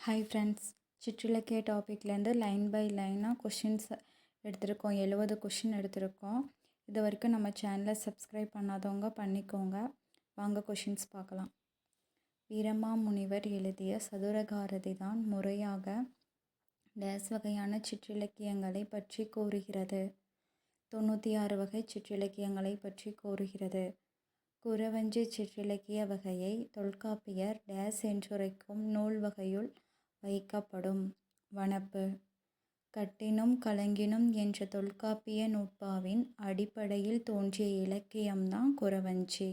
Hi friends, சிற்றிலக்கிய டாப்பிக்லேருந்து line by லைனாக questions எடுத்திருக்கோம். 70 question எடுத்திருக்கோம். இது வரைக்கும் நம்ம சேனலை சப்ஸ்கிரைப் பண்ணாதவங்க பண்ணிக்கோங்க. வாங்க கொஷின்ஸ் பார்க்கலாம். வீரமாமுனிவர் எழுதிய சதுரகாரதி தான் முறையாக டேஸ் வகையான சிற்றிலக்கியங்களை பற்றி கூறுகிறது. 96 வகை சிற்றிலக்கியங்களை பற்றி கூறுகிறது. குறவஞ்சி சிற்றிலக்கிய வகையை தொல்காப்பியர் டேஸ் என்றுரைக்கும் நூல் வகையுள் வைக்கப்படும். வனப்பு. கட்டினும் கலங்கினும் என்ற தொல்காப்பிய நூற்பாவின் அடிப்படையில் தோன்றிய இலக்கியம்தான் குறவஞ்சி.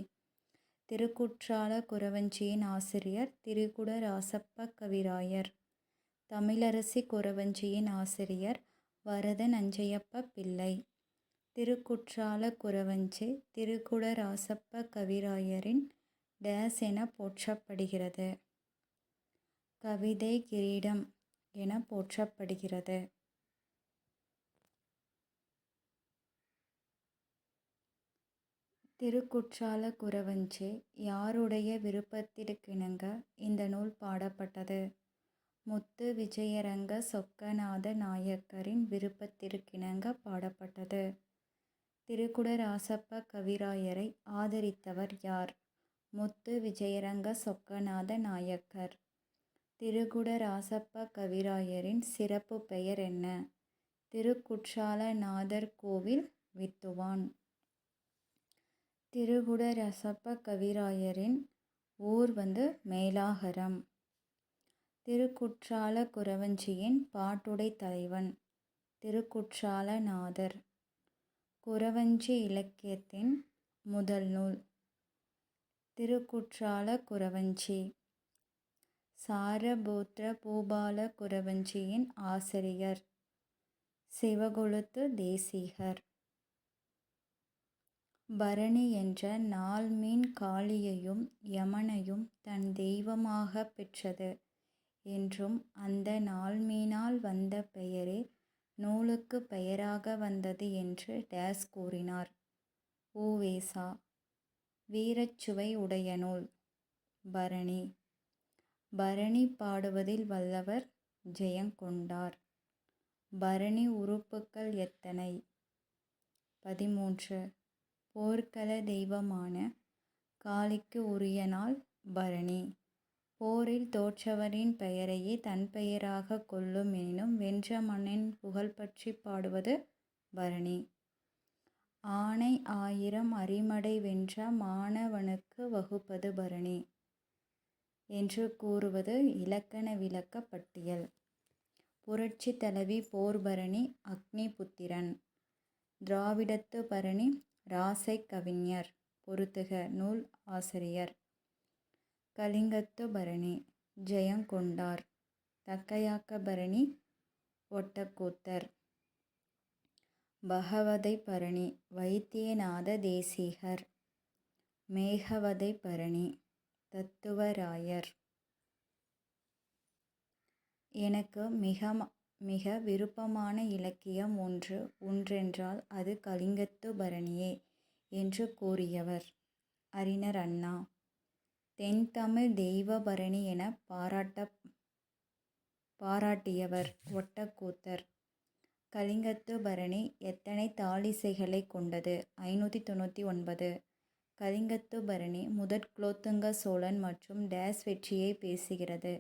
திருக்குற்றால குறவஞ்சியின் ஆசிரியர் திரிகுட ராசப்ப கவிராயர். தமிழரசி குறவஞ்சியின் ஆசிரியர் வரத நஞ்சையப்ப பிள்ளை. திருக்குற்றால குறவஞ்சி திரிகுட ராசப்ப கவிராயரின் டேஸ் என போற்றப்படுகிறது. கவிதை கிரீடம் என போற்றப்படுகிறது. திருக்குற்றால குறவஞ்சி யாருடைய விருப்பத்திற்கிணங்க இந்த நூல் பாடப்பட்டது? முத்து விஜயரங்க சொக்கநாத நாயக்கரின் விருப்பத்திற்கிணங்க பாடப்பட்டது. திரிகுட ராசப்ப கவிராயரை ஆதரித்தவர் யார்? முத்து விஜயரங்க சொக்கநாத நாயக்கர். திரிகுட ராசப்ப கவிராயரின் சிறப்பு பெயர் என்ன? திருக்குற்றால நாதர் கோவில் வித்துவான். திரிகுட ராசப்ப கவிராயரின் ஊர் மேலாகரம். திருக்குற்றால குறவஞ்சியின் பாட்டுடை தலைவன் திருக்குற்றால நாதர். குறவஞ்சி இலக்கியத்தின் முதல் நூல் திருக்குற்றால குறவஞ்சி. சாரபுத்திர பூபால குறவஞ்சியின் ஆசிரியர் சிவகொழுத்து தேசிகர். பரணி என்ற நாள்மீன் காளியையும் யமனையும் தன் தெய்வமாக பெற்றது என்றும் அந்த நாள்மீனால் வந்த பெயரே நூலுக்கு பெயராக வந்தது என்று டேஸ் கூறினார். உ.வே.சா. வீரச்சுவை உடைய நூல் பரணி. பரணி பாடுவதில் வல்லவர் ஜெயங்கொண்டார். பரணி உறுப்புக்கள் எத்தனை? 13. போர்க்கள தெய்வமான காளிக்கு உரிய நாள் பரணி. போரில் தோற்றவரின் பெயரையே தன் பெயராக கொள்ளும் எனினும் வென்ற மன்னன் புகழ் பற்றி பாடுவது பரணி. ஆனை 1000 அரிமடை வென்ற மாணவனுக்கு வகுப்பது பரணி என்று கூறுவது இலக்கண விளக்க பட்டியல். புரட்சி தலைவி போர்பரணி அக்னிபுத்திரன். திராவிடத்து பரணி ராசை கவிஞர். பொறுத்துக நூல் ஆசிரியர். கலிங்கத்து பரணி ஜெயங்கொண்டார். தக்கையாக்க பரணி ஒட்டக்கூத்தர். பகவதை பரணி வைத்தியநாத தேசிகர். மேகவதை பரணி தத்துவராயர். எனக்கு மிக விருப்பமான இலக்கியம் ஒன்றென்றால் அது கலிங்கத்து பரணியே என்று கூறியவர் அறிஞர் அண்ணா. தென்தமிழ் தெய்வ பரணி என பாராட்டியவர் ஒட்டக்கூத்தர். கலிங்கத்து பரணி எத்தனை தாளிசைகளை கொண்டது? 599. கலிங்கத்து பரணி முதற் குலோத்துங்க சோழன் மற்றும் டேஸ் வெற்றியை பேசுகிறது.